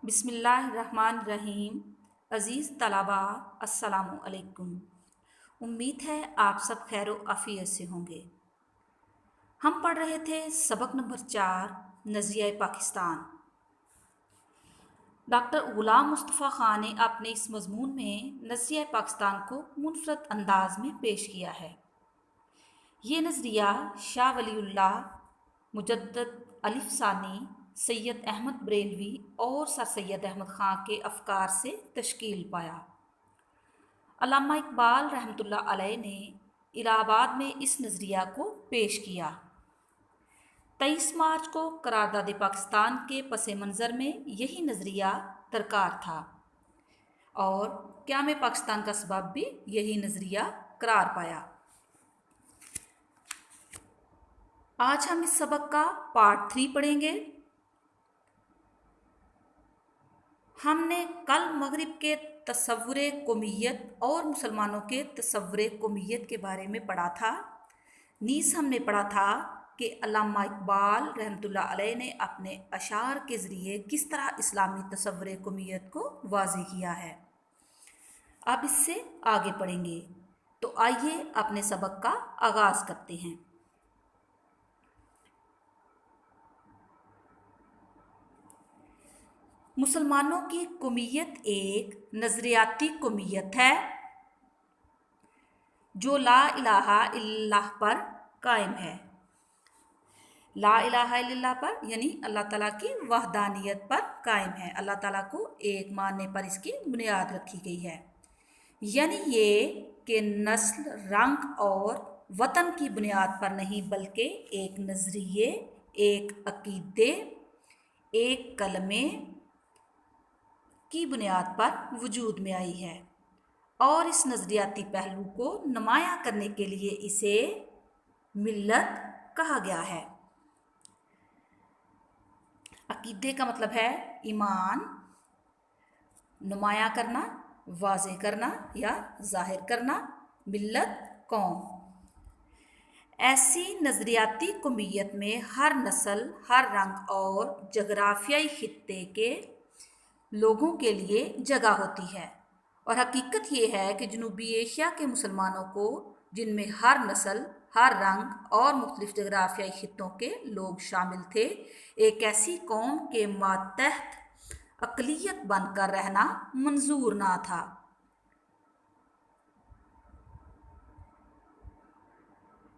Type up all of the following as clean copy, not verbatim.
بسم اللہ الرحمن الرحیم۔ عزیز طلباء، السلام علیکم۔ امید ہے آپ سب خیر و عافیت سے ہوں گے۔ ہم پڑھ رہے تھے سبق نمبر 4 نظریہ پاکستان۔ ڈاکٹر غلام مصطفیٰ خان نے اپنے اس مضمون میں نظریہ پاکستان کو منفرد انداز میں پیش کیا ہے۔ یہ نظریہ شاہ ولی اللہ مجدد الف ثانی، سید احمد بریلوی اور سر سید احمد خان کے افکار سے تشکیل پایا۔ علامہ اقبال رحمۃ اللہ علیہ نے الہ آباد میں اس نظریہ کو پیش کیا۔ 23 مارچ کو قرارداد پاکستان کے پس منظر میں یہی نظریہ درکار تھا اور قیام پاکستان کا سبب بھی یہی نظریہ قرار پایا۔ آج ہم اس سبق کا پارٹ 3 پڑھیں گے۔ ہم نے کل مغرب کے تصور قومیت اور مسلمانوں کے تصور قومیت کے بارے میں پڑھا تھا۔ نیز ہم نے پڑھا تھا کہ علامہ اقبال رحمۃ اللہ علیہ نے اپنے اشعار کے ذریعے کس طرح اسلامی تصور قومیت کو واضح کیا ہے۔ اب اس سے آگے پڑھیں گے، تو آئیے اپنے سبق کا آغاز کرتے ہیں۔ مسلمانوں کی قومیت ایک نظریاتی قومیت ہے جو لا الہ الا اللہ پر قائم ہے۔ لا الہ الا اللہ پر یعنی اللہ تعالیٰ کی وحدانیت پر قائم ہے۔ اللہ تعالیٰ کو ایک ماننے پر اس کی بنیاد رکھی گئی ہے، یعنی یہ کہ نسل، رنگ اور وطن کی بنیاد پر نہیں بلکہ ایک نظریے، ایک عقیدے، ایک کلمے کی بنیاد پر وجود میں آئی ہے، اور اس نظریاتی پہلو کو نمایاں کرنے کے لیے اسے ملت کہا گیا ہے۔ عقیدے کا مطلب ہے ایمان، نمایاں کرنا، واضح کرنا یا ظاہر کرنا، ملت قوم۔ ایسی نظریاتی قومیت میں ہر نسل، ہر رنگ اور جغرافیائی خطے کے لوگوں کے لیے جگہ ہوتی ہے، اور حقیقت یہ ہے کہ جنوبی ایشیا کے مسلمانوں کو، جن میں ہر نسل، ہر رنگ اور مختلف جغرافیائی خطوں کے لوگ شامل تھے، ایک ایسی قوم کے ماتحت اقلیت بن کر رہنا منظور نہ تھا۔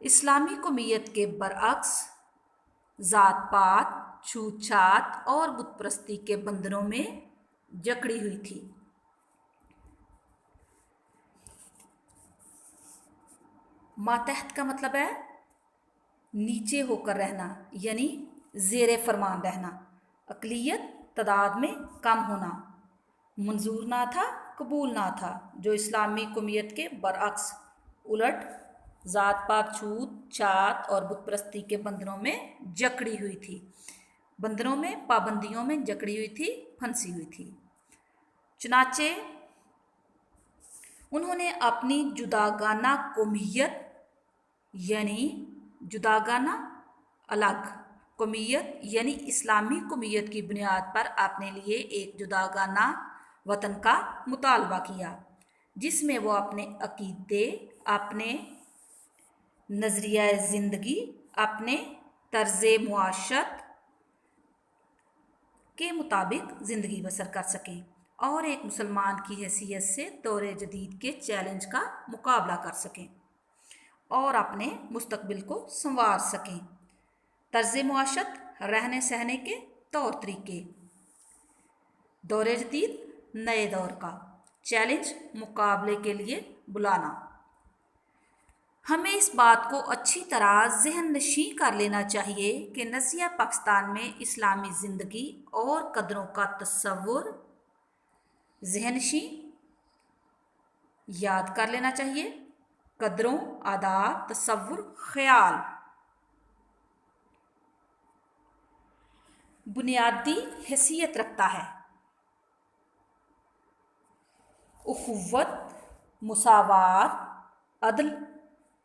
اسلامی قومیت کے برعکس ذات پات، چھوت چھات اور بت پرستی کے بندھنوں میں جکڑی ہوئی تھی۔ ماتحت کا مطلب ہے نیچے ہو کر رہنا، یعنی زیر فرمان رہنا۔ اقلیت تعداد میں کم ہونا منظور نہ تھا، قبول نہ تھا، جو اسلامی قومیت کے برعکس الٹ ذات پات، چھوت چھات اور بت پرستی کے بندھنوں میں جکڑی ہوئی تھی، بندھنوں میں، پابندیوں میں جکڑی ہوئی تھی، پھنسی ہوئی تھی۔ چنانچہ انہوں نے اپنی جداگانہ قومیت، یعنی جداگانہ الگ قومیت یعنی اسلامی قومیت کی بنیاد پر اپنے لیے ایک جداگانہ وطن کا مطالبہ کیا، جس میں وہ اپنے عقیدے، اپنے نظریہ زندگی، اپنے طرز معاشرت کے مطابق زندگی بسر کر سکیں اور ایک مسلمان کی حیثیت سے دور جدید کے چیلنج کا مقابلہ کر سکیں اور اپنے مستقبل کو سنوار سکیں۔ طرز معاشرت، رہنے سہنے کے طور طریقے، دور جدید، نئے دور کا چیلنج، مقابلے کے لیے بلانا۔ ہمیں اس بات کو اچھی طرح ذہن نشین کر لینا چاہیے کہ نظریہ پاکستان میں اسلامی زندگی اور قدروں کا تصور، ذہن نشین یاد کر لینا چاہیے، قدروں، آداب، تصور، خیال بنیادی حیثیت رکھتا ہے۔ اخوت، مساوات، عدل،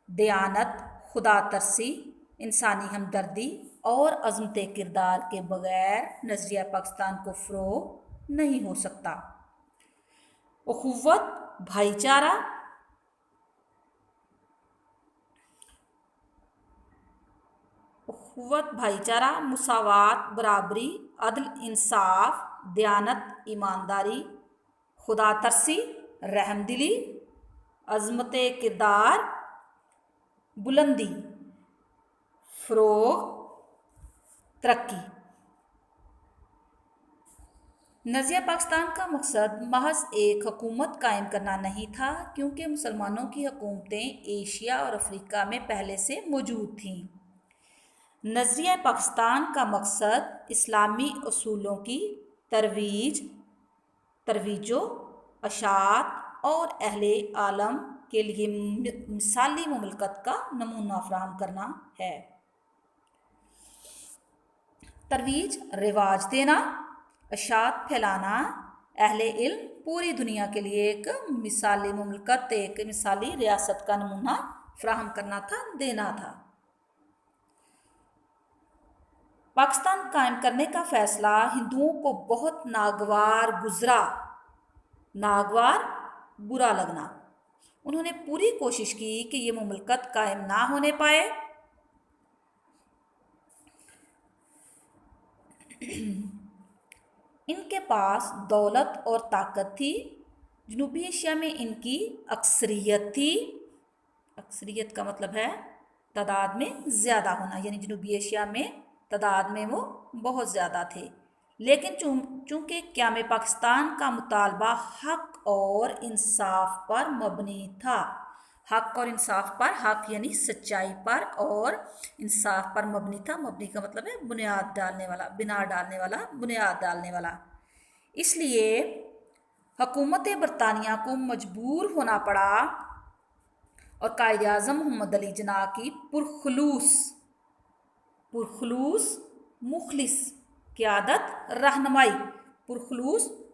دیانت، خدا ترسی، انسانی ہمدردی اور عظمت کردار کے بغیر نظریہ پاکستان کو فروغ نہیں ہو سکتا۔ اخوت، بھائی چارہ، مساوات، برابری، عدل، انصاف، دیانت، ایمانداری، خدا ترسی، رحم دلی، عظمت کردار، بلندی، فروغ، ترقی۔ نظریہ پاکستان کا مقصد محض ایک حکومت قائم کرنا نہیں تھا، کیونکہ مسلمانوں کی حکومتیں ایشیا اور افریقہ میں پہلے سے موجود تھیں۔ نظریہ پاکستان کا مقصد اسلامی اصولوں کی ترویج و اشاعت اور اہل عالم کے لیے مثالی مملکت کا نمونہ فراہم کرنا ہے۔ ترویج، رواج دینا، اشاعت پھیلانا، اہل علم پوری دنیا کے لیے ایک مثالی مملکت، ایک مثالی ریاست کا نمونہ فراہم کرنا تھا، دینا تھا۔ پاکستان قائم کرنے کا فیصلہ ہندوؤں کو بہت برا لگنا۔ انہوں نے پوری کوشش کی کہ یہ مملکت قائم نہ ہونے پائے۔ ان کے پاس دولت اور طاقت تھی، جنوبی ایشیا میں ان کی اکثریت تھی۔ اکثریت کا مطلب ہے تعداد میں زیادہ ہونا، یعنی جنوبی ایشیا میں تعداد میں وہ بہت زیادہ تھے۔ لیکن چونکہ قیام پاکستان کا مطالبہ حق اور انصاف پر مبنی تھا، حق اور انصاف پر، حق یعنی سچائی پر، اور انصاف پر مبنی تھا۔ مبنی کا مطلب ہے بنیاد ڈالنے والا، بنیاد ڈالنے والا۔ اس لیے حکومت برطانیہ کو مجبور ہونا پڑا اور قائد اعظم محمد علی جناح کی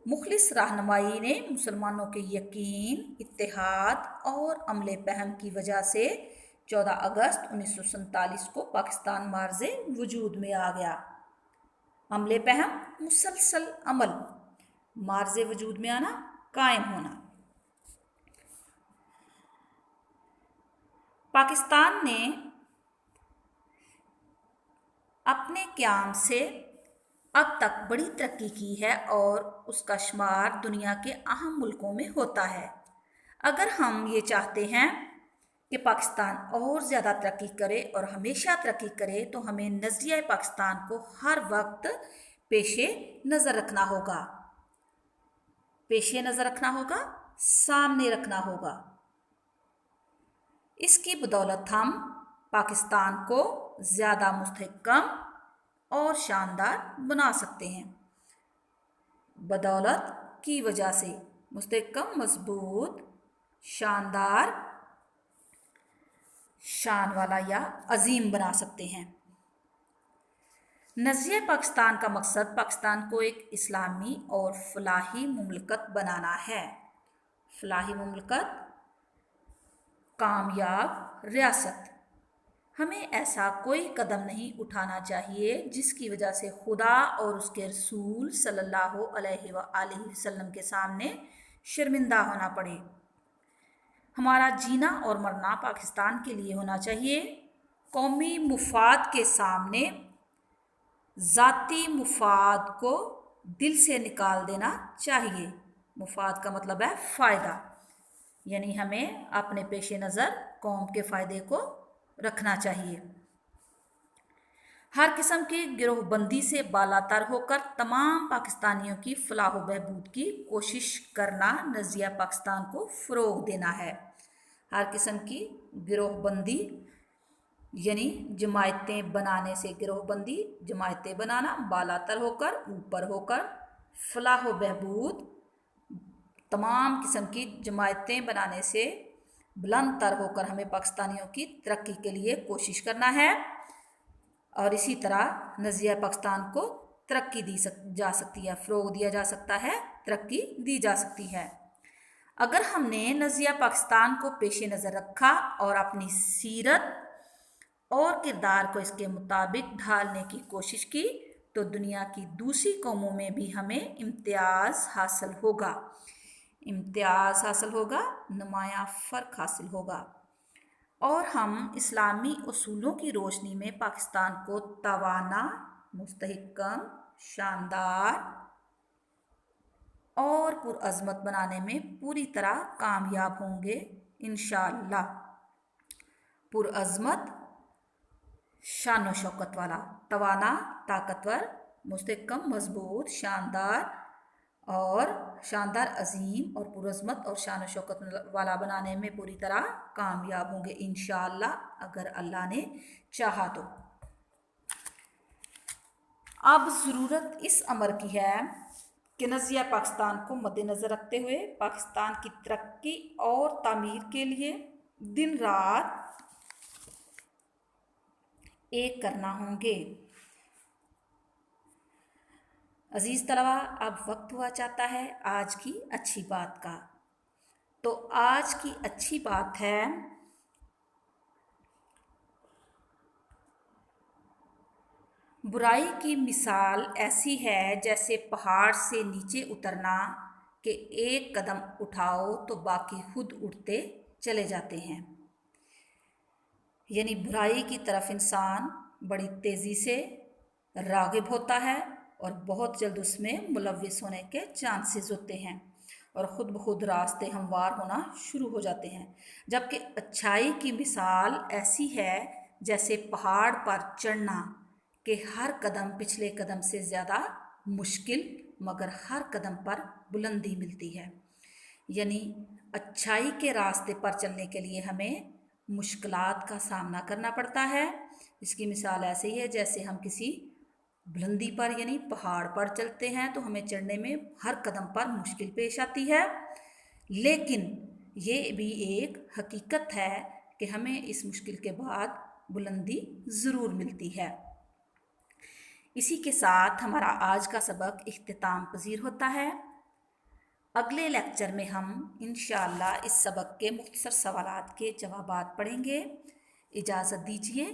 مخلص رہنمائی نے مسلمانوں کے یقین، اتحاد اور عمل پہم کی وجہ سے 14 اگست 1947 کو پاکستان مارز وجود میں آ گیا۔ عمل پہم، مسلسل عمل، مارز وجود میں آنا، قائم ہونا۔ پاکستان نے اپنے قیام سے اب تک بڑی ترقی کی ہے اور اس کا شمار دنیا کے اہم ملکوں میں ہوتا ہے۔ اگر ہم یہ چاہتے ہیں کہ پاکستان اور زیادہ ترقی کرے اور ہمیشہ ترقی کرے، تو ہمیں نظریہ پاکستان کو ہر وقت پیش نظر رکھنا ہوگا، سامنے رکھنا ہوگا۔ اس کی بدولت ہم پاکستان کو زیادہ مستحکم اور شاندار بنا سکتے ہیں۔ بدولت کی وجہ سے مستحکم، مضبوط، شاندار، شان والا یا عظیم بنا سکتے ہیں۔ نظریہ پاکستان کا مقصد پاکستان کو ایک اسلامی اور فلاحی مملکت بنانا ہے۔ فلاحی مملکت، کامیاب ریاست۔ ہمیں ایسا کوئی قدم نہیں اٹھانا چاہیے جس کی وجہ سے خدا اور اس کے رسول صلی اللہ علیہ وآلہ وسلم کے سامنے شرمندہ ہونا پڑے۔ ہمارا جینا اور مرنا پاکستان کے لیے ہونا چاہیے۔ قومی مفاد کے سامنے ذاتی مفاد کو دل سے نکال دینا چاہیے۔ مفاد کا مطلب ہے فائدہ، یعنی ہمیں اپنے پیش نظر قوم کے فائدے کو رکھنا چاہیے۔ ہر قسم کی گروہ بندی سے بالا تر ہو کر تمام پاکستانیوں کی فلاح و بہبود کی کوشش کرنا نظریہ پاکستان کو فروغ دینا ہے۔ ہر قسم کی گروہ بندی یعنی جماعتیں بنانے سے، گروہ بندی جماعتیں بنانا، بالا تر ہو کر، اوپر ہو کر، فلاح و بہبود، تمام قسم کی جماعتیں بنانے سے بلند تر ہو کر ہمیں پاکستانیوں کی ترقی کے لیے کوشش کرنا ہے، اور اسی طرح نظریہ پاکستان کو ترقی دی جا سکتی ہے، فروغ دیا جا سکتا ہے، ترقی دی جا سکتی ہے۔ اگر ہم نے نظریہ پاکستان کو پیش نظر رکھا اور اپنی سیرت اور کردار کو اس کے مطابق ڈھالنے کی کوشش کی، تو دنیا کی دوسری قوموں میں بھی ہمیں امتیاز حاصل ہوگا، نمایاں فرق حاصل ہوگا، اور ہم اسلامی اصولوں کی روشنی میں پاکستان کو توانا، مستحکم، شاندار اور پرعظمت بنانے میں پوری طرح کامیاب ہوں گے انشاءاللہ۔ پرعظمت، شان و شوکت والا، توانا طاقتور، مستحکم مضبوط، شاندار عظیم اور پرعظمت اور شان و شوکت والا بنانے میں پوری طرح کامیاب ہوں گے انشاءاللہ، اگر اللہ نے چاہا تو۔ اب ضرورت اس امر کی ہے کہ نظریہ پاکستان کو مد نظر رکھتے ہوئے پاکستان کی ترقی اور تعمیر کے لیے دن رات ایک کرنا ہوں گے۔ عزیز طلبہ، اب وقت ہوا چاہتا ہے آج کی اچھی بات کا۔ تو آج کی اچھی بات ہے برائی کی مثال ایسی ہے جیسے پہاڑ سے نیچے اترنا کہ ایک قدم اٹھاؤ تو باقی خود اٹھتے چلے جاتے ہیں، یعنی برائی کی طرف انسان بڑی تیزی سے راغب ہوتا ہے اور بہت جلد اس میں ملوث ہونے کے چانسز ہوتے ہیں اور خود بخود راستے ہموار ہونا شروع ہو جاتے ہیں، جبکہ اچھائی کی مثال ایسی ہے جیسے پہاڑ پر چڑھنا کہ ہر قدم پچھلے قدم سے زیادہ مشکل مگر ہر قدم پر بلندی ملتی ہے، یعنی اچھائی کے راستے پر چلنے کے لیے ہمیں مشکلات کا سامنا کرنا پڑتا ہے۔ اس کی مثال ایسے ہی ہے جیسے ہم کسی بلندی پر یعنی پہاڑ پر چلتے ہیں تو ہمیں چڑھنے میں ہر قدم پر مشکل پیش آتی ہے، لیکن یہ بھی ایک حقیقت ہے کہ ہمیں اس مشکل کے بعد بلندی ضرور ملتی ہے۔ اسی کے ساتھ ہمارا آج کا سبق اختتام پذیر ہوتا ہے۔ اگلے لیکچر میں ہم انشاءاللہ اس سبق کے مختصر سوالات کے جوابات پڑھیں گے۔ اجازت دیجیے۔